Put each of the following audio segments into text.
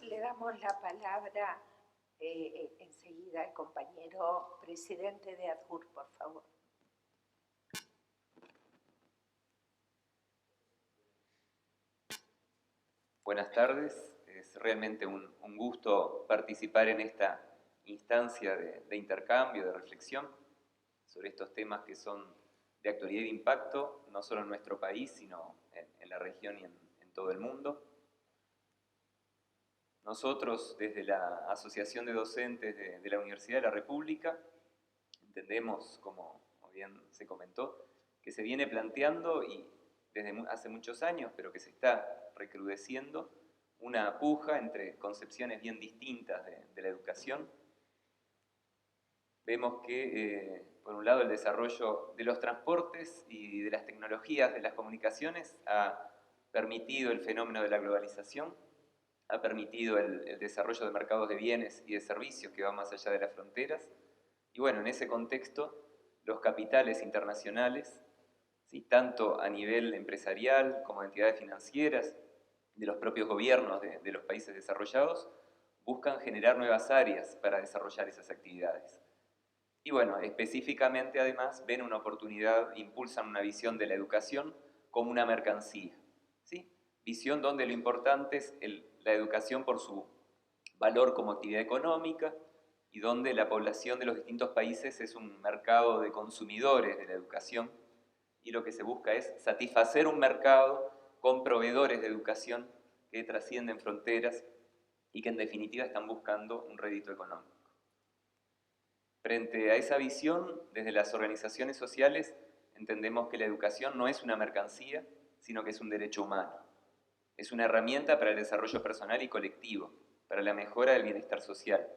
le damos la palabra enseguida al compañero presidente de ADJUR, por favor. Buenas tardes, es realmente un gusto participar en esta instancia de intercambio, de reflexión sobre estos temas que son de actualidad y de impacto, no solo en nuestro país, sino en la región y en todo el mundo. Nosotros, desde la Asociación de Docentes de la Universidad de la República, entendemos, como bien se comentó, que se viene planteando, y desde hace muchos años, pero que se está recrudeciendo, una puja entre concepciones bien distintas de la educación. Vemos que, por un lado, el desarrollo de los transportes y de las tecnologías de las comunicaciones ha permitido el fenómeno de la globalización, ha permitido el desarrollo de mercados de bienes y de servicios que va más allá de las fronteras. Y bueno, en ese contexto, los capitales internacionales, ¿sí?, tanto a nivel empresarial como de entidades financieras, de los propios gobiernos de los países desarrollados, buscan generar nuevas áreas para desarrollar esas actividades. Y bueno, específicamente además ven una oportunidad, impulsan una visión de la educación como una mercancía, ¿sí? Visión donde lo importante es la educación por su valor como actividad económica y donde la población de los distintos países es un mercado de consumidores de la educación y lo que se busca es satisfacer un mercado con proveedores de educación que trascienden fronteras y que en definitiva están buscando un rédito económico. Frente a esa visión, desde las organizaciones sociales entendemos que la educación no es una mercancía, sino que es un derecho humano. Es una herramienta para el desarrollo personal y colectivo, para la mejora del bienestar social,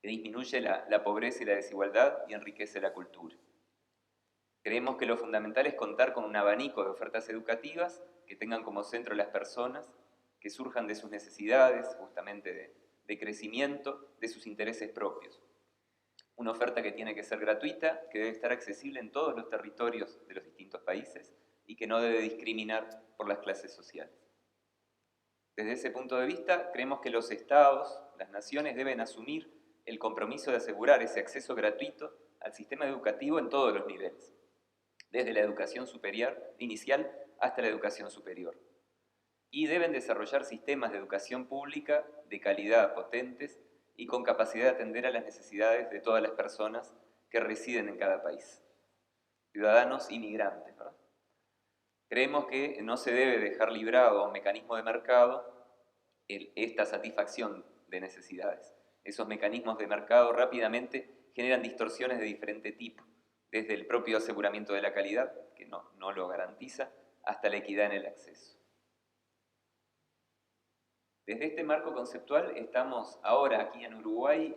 que disminuye la pobreza y la desigualdad y enriquece la cultura. Creemos que lo fundamental es contar con un abanico de ofertas educativas que tengan como centro las personas, que surjan de sus necesidades, justamente de crecimiento, de sus intereses propios. Una oferta que tiene que ser gratuita, que debe estar accesible en todos los territorios de los distintos países y que no debe discriminar por las clases sociales. Desde ese punto de vista, creemos que los estados, las naciones, deben asumir el compromiso de asegurar ese acceso gratuito al sistema educativo en todos los niveles, desde la educación superior, inicial hasta la educación superior. Y deben desarrollar sistemas de educación pública de calidad potentes y con capacidad de atender a las necesidades de todas las personas que residen en cada país, ciudadanos y migrantes, ¿verdad? Creemos que no se debe dejar librado a un mecanismo de mercado esta satisfacción de necesidades. Esos mecanismos de mercado rápidamente generan distorsiones de diferente tipo, desde el propio aseguramiento de la calidad, que no lo garantiza, hasta la equidad en el acceso. Desde este marco conceptual estamos ahora aquí en Uruguay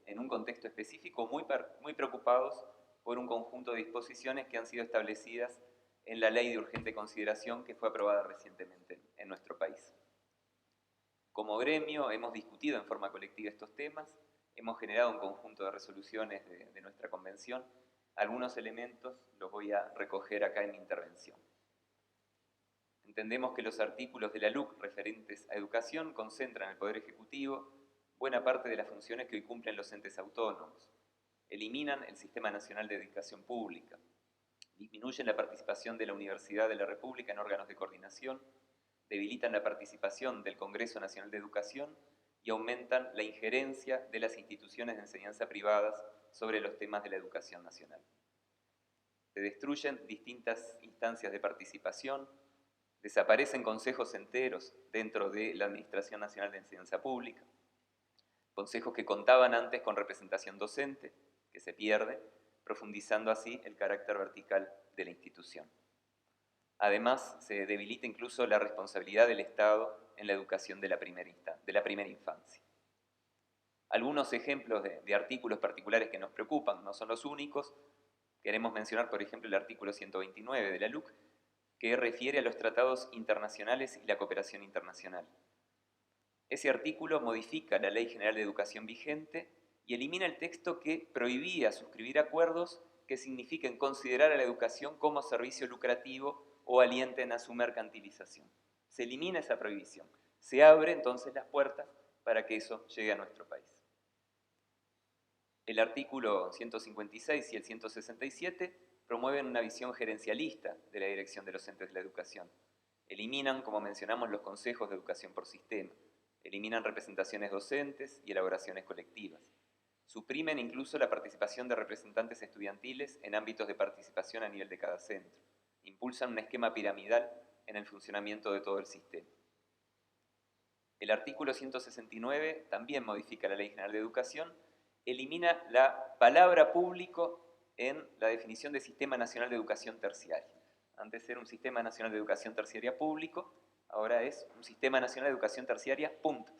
en un contexto específico muy preocupados por un conjunto de disposiciones que han sido establecidas en la Ley de Urgente Consideración que fue aprobada recientemente en nuestro país. Como gremio hemos discutido en forma colectiva estos temas, hemos generado un conjunto de resoluciones de nuestra convención. Algunos elementos los voy a recoger acá en mi intervención. Entendemos que los artículos de la LUC referentes a educación concentran en el Poder Ejecutivo buena parte de las funciones que hoy cumplen los entes autónomos, eliminan el Sistema Nacional de Educación Pública, disminuyen la participación de la Universidad de la República en órganos de coordinación, debilitan la participación del Congreso Nacional de Educación y aumentan la injerencia de las instituciones de enseñanza privadas sobre los temas de la educación nacional. Se destruyen distintas instancias de participación, desaparecen consejos enteros dentro de la Administración Nacional de Enseñanza Pública, consejos que contaban antes con representación docente, que se pierde, profundizando así el carácter vertical de la institución. Además, se debilita incluso la responsabilidad del Estado en la educación de la primera infancia. Algunos ejemplos de artículos particulares que nos preocupan, no son los únicos. Queremos mencionar, por ejemplo, el artículo 129 de la LUC, que refiere a los tratados internacionales y la cooperación internacional. Ese artículo modifica la Ley General de Educación vigente y elimina el texto que prohibía suscribir acuerdos que signifiquen considerar a la educación como servicio lucrativo o alienten a su mercantilización. Se elimina esa prohibición. se abre entonces las puertas para que eso llegue a nuestro país. El artículo 156 y el 167 promueven una visión gerencialista de la dirección de los entes de la educación. Eliminan, como mencionamos, los consejos de educación por sistema, eliminan representaciones docentes y elaboraciones colectivas. Suprimen incluso la participación de representantes estudiantiles en ámbitos de participación a nivel de cada centro. Impulsan un esquema piramidal en el funcionamiento de todo el sistema. El artículo 169 también modifica la Ley General de Educación, elimina la palabra público en la definición de Sistema Nacional de Educación Terciaria. Antes era un Sistema Nacional de Educación Terciaria público, ahora es un Sistema Nacional de Educación Terciaria, punto.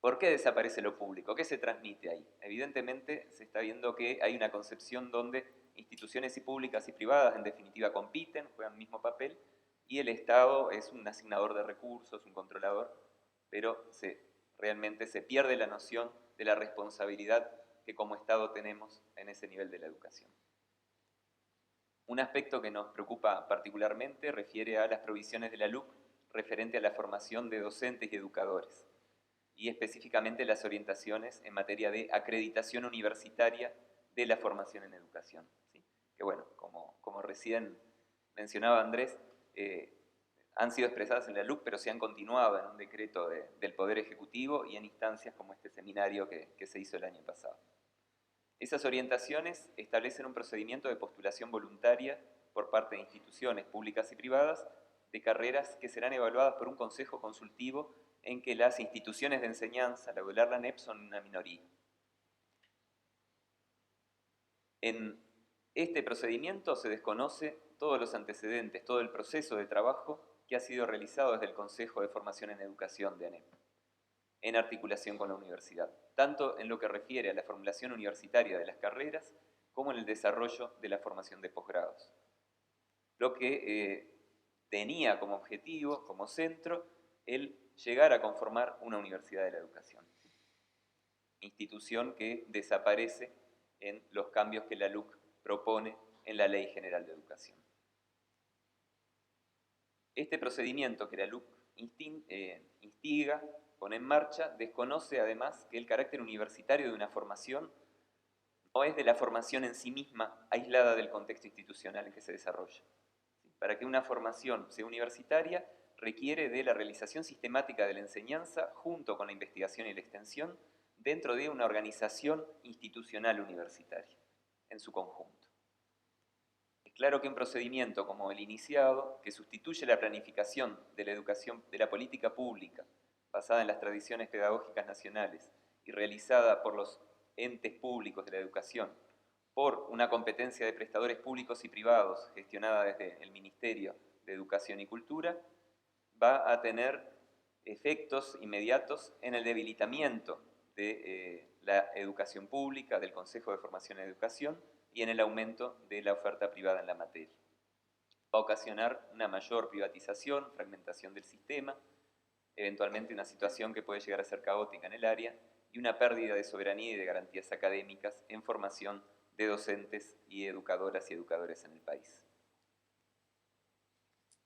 ¿Por qué desaparece lo público? ¿Qué se transmite ahí? Evidentemente se está viendo que hay una concepción donde instituciones públicas y privadas en definitiva compiten, juegan el mismo papel, y el Estado es un asignador de recursos, un controlador, pero realmente se pierde la noción de la responsabilidad que como Estado tenemos en ese nivel de la educación. Un aspecto que nos preocupa particularmente refiere a las provisiones de la LUC referente a la formación de docentes y educadores, y específicamente las orientaciones en materia de acreditación universitaria de la formación en educación. ¿Sí? Que bueno, como recién mencionaba Andrés, han sido expresadas en la LUC, pero se han continuado en un decreto del Poder Ejecutivo y en instancias como este seminario que se hizo el año pasado. Esas orientaciones establecen un procedimiento de postulación voluntaria por parte de instituciones públicas y privadas de carreras que serán evaluadas por un consejo consultivo en que las instituciones de enseñanza, la UDELAR, la ANEP, son una minoría. En este procedimiento se desconoce todos los antecedentes, todo el proceso de trabajo que ha sido realizado desde el Consejo de Formación en Educación de ANEP, en articulación con la universidad, tanto en lo que refiere a la formulación universitaria de las carreras, como en el desarrollo de la formación de posgrados. Lo que tenía como objetivo, como centro, el llegar a conformar una universidad de la educación, institución que desaparece en los cambios que la LUC propone en la Ley General de Educación. Este procedimiento que la LUC instiga, pone en marcha, desconoce además que el carácter universitario de una formación no es de la formación en sí misma aislada del contexto institucional en que se desarrolla. Para que una formación sea universitaria, requiere de la realización sistemática de la enseñanza junto con la investigación y la extensión dentro de una organización institucional universitaria en su conjunto. Es claro que un procedimiento como el iniciado, que sustituye la planificación de la educación, de la política pública basada en las tradiciones pedagógicas nacionales y realizada por los entes públicos de la educación, por una competencia de prestadores públicos y privados gestionada desde el Ministerio de Educación y Cultura, va a tener efectos inmediatos en el debilitamiento de la educación pública, del Consejo de Formación en Educación y en el aumento de la oferta privada en la materia. Va a ocasionar una mayor privatización, fragmentación del sistema, eventualmente una situación que puede llegar a ser caótica en el área y una pérdida de soberanía y de garantías académicas en formación de docentes y educadoras y educadores en el país.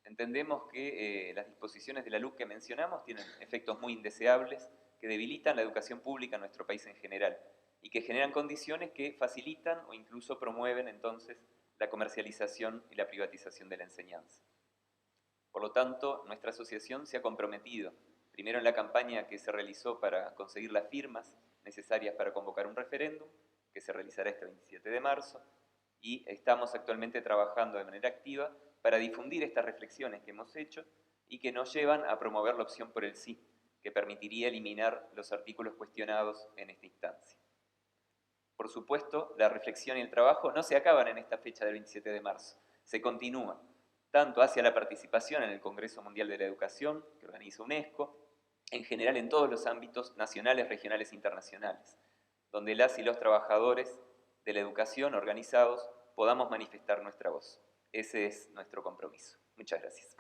Entendemos que las disposiciones de la LUC que mencionamos tienen efectos muy indeseables que debilitan la educación pública en nuestro país en general y que generan condiciones que facilitan o incluso promueven entonces la comercialización y la privatización de la enseñanza. Por lo tanto, nuestra asociación se ha comprometido, primero en la campaña que se realizó para conseguir las firmas necesarias para convocar un referéndum, que se realizará este 27 de marzo, y estamos actualmente trabajando de manera activa para difundir estas reflexiones que hemos hecho y que nos llevan a promover la opción por el sí, que permitiría eliminar los artículos cuestionados en esta instancia. Por supuesto, la reflexión y el trabajo no se acaban en esta fecha del 27 de marzo, se continúan, tanto hacia la participación en el Congreso Mundial de la Educación, que organiza UNESCO, en general en todos los ámbitos nacionales, regionales e internacionales, donde las y los trabajadores de la educación organizados podamos manifestar nuestra voz. Ese es nuestro compromiso. Muchas gracias.